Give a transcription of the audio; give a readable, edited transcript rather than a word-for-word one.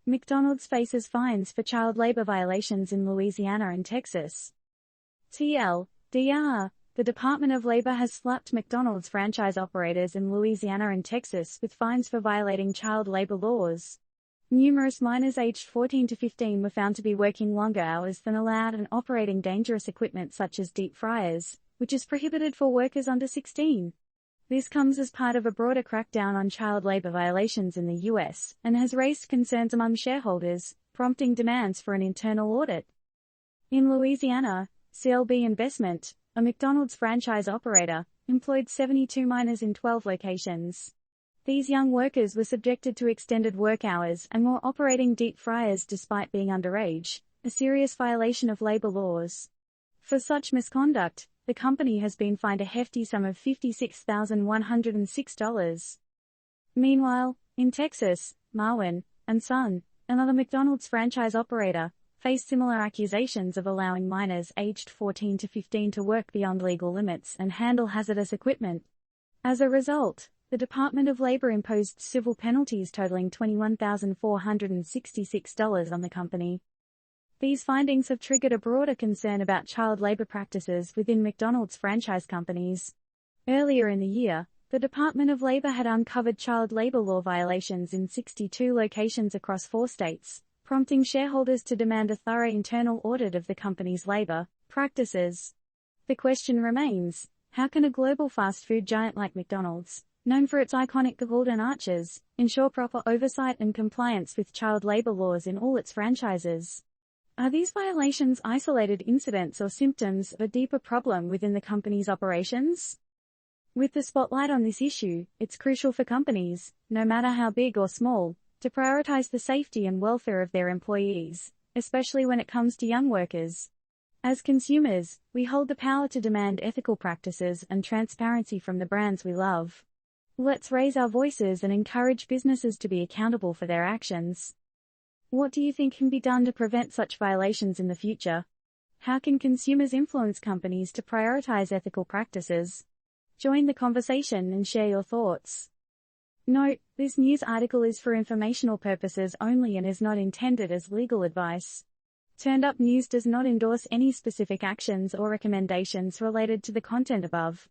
McDonald's faces fines for child labor violations in Louisiana and Texas. TLDR, the Department of Labor has slapped McDonald's franchise operators in Louisiana and Texas with fines for violating child labor laws. Numerous minors aged 14 to 15 were found to be working longer hours than allowed and operating dangerous equipment such as deep fryers, which is prohibited for workers under 16. This comes as part of a broader crackdown on child labor violations in the U.S. and has raised concerns among shareholders, prompting demands for an internal audit. In Louisiana, CLB Investment, a McDonald's franchise operator, employed 72 minors in 12 locations. These young workers were subjected to extended work hours and were operating deep fryers despite being underage, a serious violation of labor laws. For such misconduct, the company has been fined a hefty sum of $56,106. Meanwhile, in Texas, Marwin and Son, another McDonald's franchise operator, faced similar accusations of allowing minors aged 14 to 15 to work beyond legal limits and handle hazardous equipment. As a result, the Department of Labor imposed civil penalties totaling $21,466 on the company. These findings have triggered a broader concern about child labor practices within McDonald's franchise companies. Earlier in the year, the Department of Labor had uncovered child labor law violations in 62 locations across 4 states, prompting shareholders to demand a thorough internal audit of the company's labor practices. The question remains, how can a global fast food giant like McDonald's, known for its iconic golden arches, ensure proper oversight and compliance with child labor laws in all its franchises? Are these violations isolated incidents or symptoms of a deeper problem within the company's operations? With the spotlight on this issue, it's crucial for companies, no matter how big or small, to prioritize the safety and welfare of their employees, especially when it comes to young workers. As consumers, we hold the power to demand ethical practices and transparency from the brands we love. Let's raise our voices and encourage businesses to be accountable for their actions. What do you think can be done to prevent such violations in the future? How can consumers influence companies to prioritize ethical practices? Join the conversation and share your thoughts. Note, this news article is for informational purposes only and is not intended as legal advice. Turned Up News does not endorse any specific actions or recommendations related to the content above.